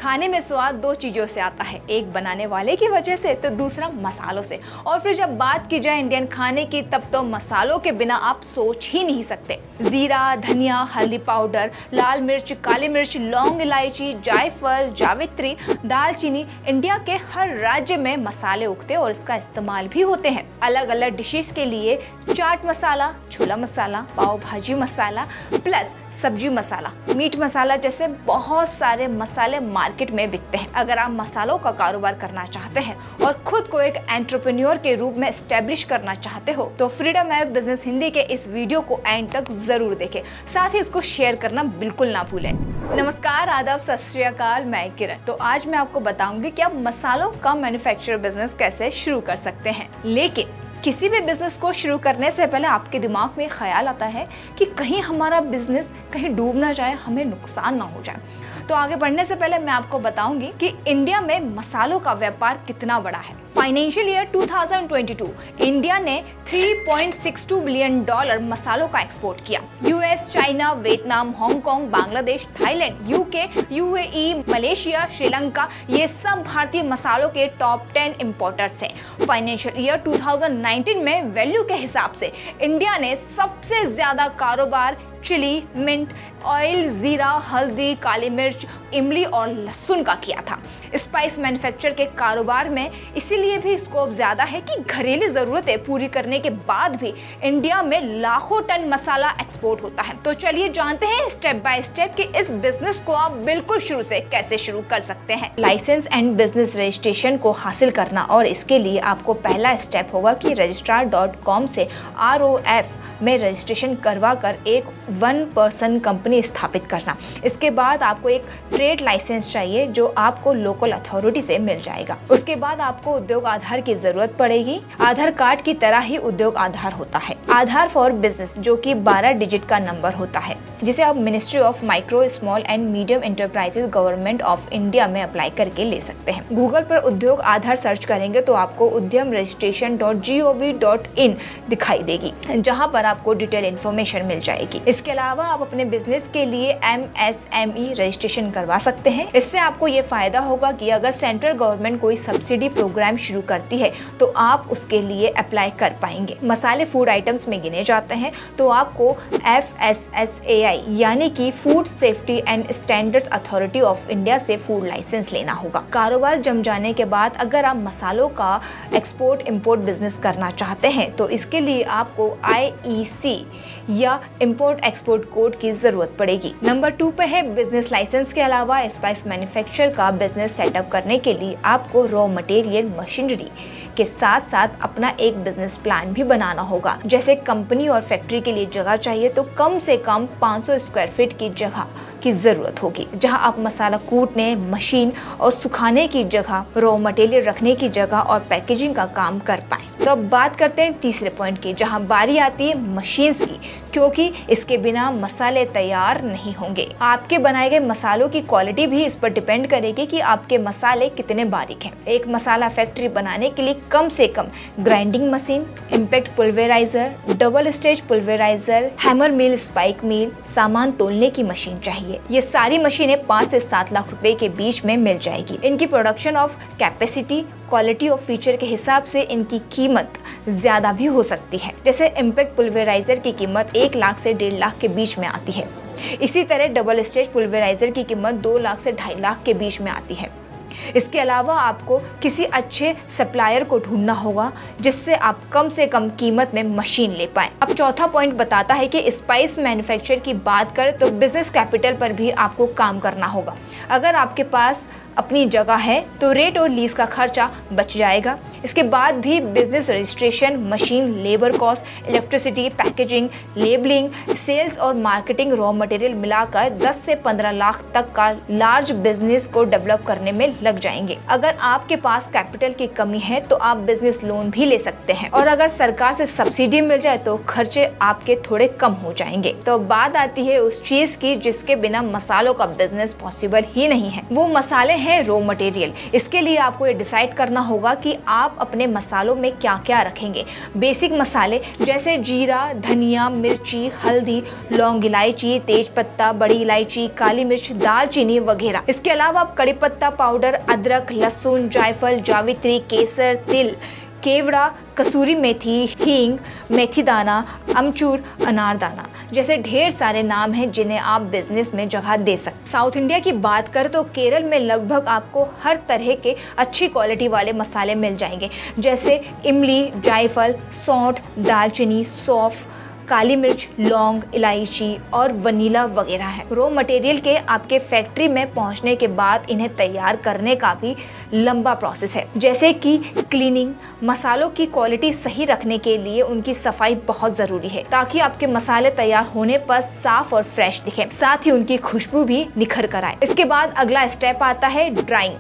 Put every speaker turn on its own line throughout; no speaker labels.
खाने में स्वाद दो चीजों से आता है, एक बनाने वाले की वजह से तो दूसरा मसालों से। और फिर जब बात की जाए इंडियन खाने की, तब तो मसालों के बिना आप सोच ही नहीं सकते। जीरा, धनिया, हल्दी पाउडर, लाल मिर्च, काली मिर्च, लौंग, इलायची, जायफल, जावित्री, दालचीनी, इंडिया के हर राज्य में मसाले उगते और इसका इस्तेमाल भी होते हैं। अलग अलग डिशेस के लिए चाट मसाला, छोला मसाला, पाव भाजी मसाला, प्लस सब्जी मसाला, मीट मसाला जैसे बहुत सारे मसाले मार्केट में बिकते हैं। अगर आप मसालों का कारोबार करना चाहते हैं और खुद को एक एंटरप्रेन्योर के रूप में एस्टेब्लिश करना चाहते हो तो फ्रीडम ऐप बिजनेस हिंदी के इस वीडियो को एंड तक जरूर देखें, साथ ही इसको शेयर करना बिल्कुल ना भूलें। नमस्कार, आदाब, सत श्री अकाल, मैं किरण। तो आज मैं आपको बताऊंगी कि आप मसालों का मैन्युफैक्चर बिजनेस कैसे शुरू कर सकते हैं। लेकिन किसी भी बिजनेस को शुरू करने से पहले आपके दिमाग में ख्याल आता है कि कहीं हमारा बिजनेस कहीं डूब ना जाए, हमें नुकसान ना हो जाए। तो आगे बढ़ने से पहले मैं आपको बताऊंगी कि इंडिया में मसालों का व्यापार कितना बड़ा है। फाइनेंशियल ईयर 2022 इंडिया ने $3.62 बिलियन मसालों का एक्सपोर्ट किया। US, China, Vietnam, Hong Kong, Bangladesh, Thailand, UK, UAE, Malaysia, Sri Lanka, ये सब भारतीय मसालों के टॉप 10 इंपोर्टर्स हैं। फाइनेंशियल ईयर 2019 में वैल्यू के हिसाब से इंडिया ने सबसे ज्यादा कारोबार चिली, मिंट, ऑयल, जीरा, हल्दी, काली मिर्च, इमली और लहसुन का किया था। स्पाइस मैन्युफैक्चर के कारोबार में इसीलिए भी स्कोप ज्यादा है कि घरेलू जरूरतें पूरी करने के बाद भी इंडिया में लाखों टन मसाला एक्सपोर्ट होता है। तो चलिए जानते हैं स्टेप बाय स्टेप कि इस बिजनेस को आप बिल्कुल शुरू से कैसे शुरू कर सकते हैं। लाइसेंस एंड बिजनेस रजिस्ट्रेशन को हासिल करना, और इसके लिए आपको पहला स्टेप होगा कि registrar.com से ROF में रजिस्ट्रेशन करवा कर एक 1 पर्सन कंपनी स्थापित करना। इसके बाद आपको एक ट्रेड लाइसेंस चाहिए जो आपको लोकल अथॉरिटी से मिल जाएगा। उसके बाद आपको उद्योग आधार की जरूरत पड़ेगी। आधार कार्ड की तरह ही उद्योग आधार होता है। आधार फॉर बिजनेस, जो कि 12 डिजिट का नंबर होता है, जिसे आप ministry of micro, small and medium enterprises, government of India में अप्लाई करके ले सकते हैं। गूगल पर उद्योग आधार सर्च करेंगे तो आपको उद्यम registration.gov.in दिखाई देगी, जहाँ पर आपको डिटेल इन्फॉर्मेशन मिल जाएगी। इसके अलावा आप अपने बिजनेस के लिए MSME रजिस्ट्रेशन करवा सकते हैं। इससे आपको ये फायदा होगा कि अगर सेंट्रल गवर्नमेंट कोई सब्सिडी प्रोग्राम शुरू करती है तो आप उसके लिए अप्लाई कर पाएंगे। मसाले फूड आइटम्स में गिने जाते हैं तो आपको FSSAI यानी कि food safety and standards authority of India से फूड लाइसेंस लेना होगा। कारोबार जम जाने के बाद अगर आप मसालों का एक्सपोर्ट इंपोर्ट बिजनेस करना चाहते हैं तो इसके लिए आपको IEC या इंपोर्ट एक्सपोर्ट कोड की जरूरत पड़ेगी। नंबर 2 पे है बिजनेस लाइसेंस के अलावा स्पाइस मैन्युफैक्चर का बिजनेस सेटअप करने के लिए आपको रॉ मटेरियल, मशीनरी के साथ साथ अपना एक बिजनेस प्लान भी बनाना होगा। जैसे कंपनी और फैक्ट्री के लिए जगह चाहिए तो कम से कम 500 स्क्वायर फीट की जगह की जरूरत होगी, जहां आप मसाला कूटने, मशीन और सुखाने की जगह, रॉ मटेरियल रखने की जगह और पैकेजिंग का काम कर पाएं। तो अब बात करते हैं तीसरे पॉइंट की, जहां बारी आती है मशीन्स की, क्योंकि इसके बिना मसाले तैयार नहीं होंगे। आपके बनाए गए मसालों की क्वालिटी भी इस पर डिपेंड करेगी कि आपके मसाले कितने बारीक हैं। एक मसाला फैक्ट्री बनाने के लिए कम से कम grinding machine, impact pulveriser, double stage pulveriser, hammer mill, spike mill, सामान तोलने की मशीन चाहिए। ये सारी मशीनें 5 से 7 लाख रुपए के बीच में मिल जाएगी। इनकी production of capacity, quality of feature के हिसाब से इनकी कीमत ज्यादा भी हो सकती है। जैसे इम्पैक्ट पुल्वेराइजर की कीमत 1 लाख से 1.5 लाख के बीच में आती है। इसी तरह डबल स्टेज पुल्वेराइजर की कीमत 2 लाख से 2.5 लाख के बीच में आती है। इसके अलावा आपको किसी अच्छे सप्लायर को ढूंढना होगा जिससे आप कम से कम कीमत में मशीन ले पाएं। अब चौथा पॉइंट बताता है कि स्पाइस मैन्युफैक्चर की बात करें तो बिजनेस कैपिटल पर भी आपको काम करना होगा। अगर आपके पास अपनी जगह है तो रेट और लीज का खर्चा बच जाएगा। इसके बाद भी business registration, machine, labour cost, electricity, packaging, labelling, sales और मार्केटिंग, रॉ मटेरियल मिलाकर 10 से 15 लाख तक का लार्ज बिजनेस को डेवलप करने में लग जाएंगे। अगर आपके पास कैपिटल की कमी है तो आप बिजनेस लोन भी ले सकते हैं, और अगर सरकार से सब्सिडी मिल जाए तो खर्चे आपके थोड़े कम हो जाएंगे। तो बात आती है उस चीज की जिसके बिना मसालों का बिजनेस पॉसिबल ही नहीं है। वो मसाले हैं रॉ मटेरियल। इसके लिए आपको ये डिसाइड करना होगा कि आप अपने मसालों में क्या क्या रखेंगे। बेसिक मसाले जैसे जीरा, धनिया, मिर्ची, हल्दी, लौंग इलायची, तेज पत्ता, बड़ी इलायची, काली मिर्च, दालचीनी वगैरह। इसके अलावा आप कड़ी पत्ता पाउडर, अदरक, लहसुन, जायफल, जावित्री, केसर, तिल, केवड़ा, कसूरी मेथी, हींग, मेथी दाना, अमचूर, अनारदाना जैसे ढेर सारे नाम हैं जिन्हें आप बिजनेस में जगह दे सकते। साउथ इंडिया की बात करें तो केरल में लगभग आपको हर तरह के अच्छी क्वालिटी वाले मसाले मिल जाएंगे, जैसे इमली, जायफल, सौंठ, दालचीनी, सौंफ, काली मिर्च, लौंग, इलायची और वनीला वगैरह है। रॉ मटेरियल के आपके फैक्ट्री में पहुंचने के बाद इन्हें तैयार करने का भी लंबा प्रोसेस है, जैसे कि क्लीनिंग। मसालों की क्वालिटी सही रखने के लिए उनकी सफाई बहुत ज़रूरी है ताकि आपके मसाले तैयार होने पर साफ और फ्रेश दिखे, साथ ही उनकी खुशबू भी निखर कर आए। इसके बाद अगला स्टेप आता है ड्राइंग,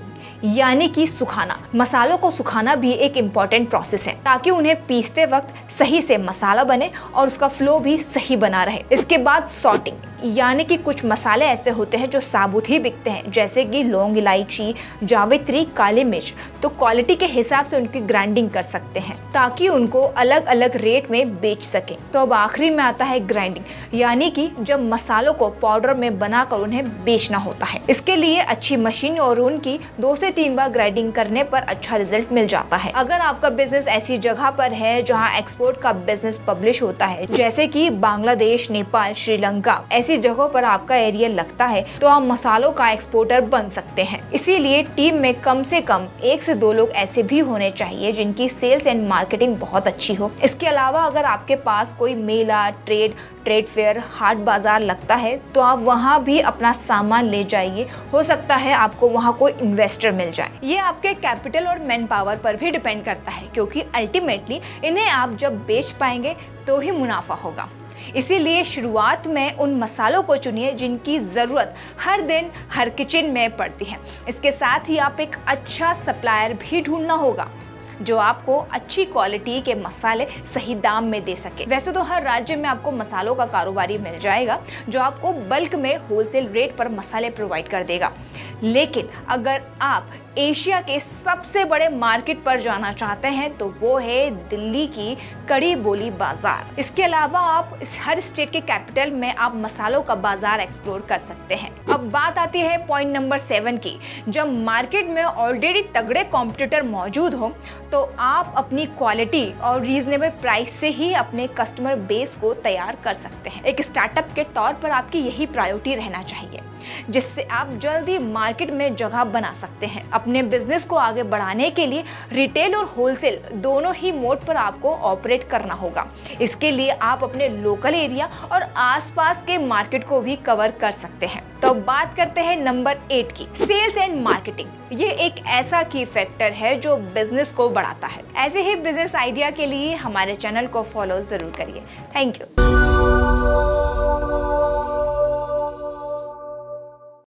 यानी कि सुखाना। मसालों को सुखाना भी एक इम्पॉर्टेंट प्रोसेस है ताकि उन्हें पीसते वक्त सही से मसाला बने और उसका फ्लो भी सही बना रहे। इसके बाद सॉर्टिंग, यानी कि कुछ मसाले ऐसे होते हैं जो साबुत ही बिकते हैं, जैसे कि लौंग इलायची, जावित्री, काली मिर्च, तो क्वालिटी के हिसाब से उनकी ग्राइंडिंग कर सकते हैं ताकि उनको अलग अलग रेट में बेच सकें। तो अब आखिरी में आता है ग्राइंडिंग, यानी कि जब मसालों को पाउडर में बनाकर उन्हें बेचना होता है। इसके लिए अच्छी मशीन और उनकी 2 से 3 बार ग्राइंडिंग करने पर अच्छा रिजल्ट मिल जाता है। अगर आपका बिजनेस ऐसी जगह पर है जहाँ एक्सपोर्ट का बिजनेस पब्लिश होता है, जैसे कि बांग्लादेश, नेपाल, श्रीलंका, ऐसी जगहों पर आपका एरिया लगता है, तो आप मसालों का एक्सपोर्टर बन सकते हैं। इसीलिए टीम में कम से कम 1 से 2 लोग ऐसे भी होने चाहिए जिनकी सेल्स एंड मार्केटिंग बहुत अच्छी हो। इसके अलावा अगर आपके पास कोई मेला, ट्रेड फेयर, हाट बाजार लगता है तो आप वहाँ भी अपना सामान ले जाइए। हो सकता है आपको वहाँ कोई इन्वेस्टर मिल जाए। ये आपके कैपिटल और मैन पावर पर भी डिपेंड करता है, क्योंकि अल्टीमेटली इन्हें आप जब बेच पाएंगे तो ही मुनाफा होगा। इसीलिए शुरुआत में उन मसालों को चुनिए जिनकी ज़रूरत हर दिन हर किचन में पड़ती है। इसके साथ ही आप एक अच्छा सप्लायर भी ढूंढना होगा जो आपको अच्छी क्वालिटी के मसाले सही दाम में दे सके। वैसे तो हर राज्य में आपको मसालों का कारोबारी मिल जाएगा जो आपको बल्क में होलसेल रेट पर मसाले प्रोवाइड कर देगा, लेकिन अगर आप एशिया के सबसे बड़े मार्केट पर जाना चाहते हैं तो वो है दिल्ली की कड़ी बोली बाजार। इसके अलावा आप हर स्टेट के कैपिटल में आप मसालों का बाजार एक्सप्लोर कर सकते हैं। अब बात आती है पॉइंट नंबर 7 की। जब मार्केट में ऑलरेडी तगड़े कॉम्पिटिटर मौजूद हो तो आप अपनी क्वालिटी और रीजनेबल प्राइस से ही अपने कस्टमर बेस को तैयार कर सकते हैं। एक स्टार्टअप के तौर पर आपकी यही प्रायोरिटी रहना चाहिए, जिससे आप जल्दी मार्केट में जगह बना सकते हैं। अपने बिजनेस को आगे बढ़ाने के लिए रिटेल और होलसेल दोनों ही मोड पर आपको ऑपरेट करना होगा। इसके लिए आप अपने लोकल एरिया और आसपास के मार्केट को भी कवर कर सकते हैं। तो बात करते हैं नंबर 8 की, सेल्स एंड मार्केटिंग। ये एक ऐसा की फैक्टर है जो बिजनेस को बढ़ाता है। ऐसे ही बिजनेस आइडिया के लिए हमारे चैनल को फॉलो जरूर करिए। Thank you.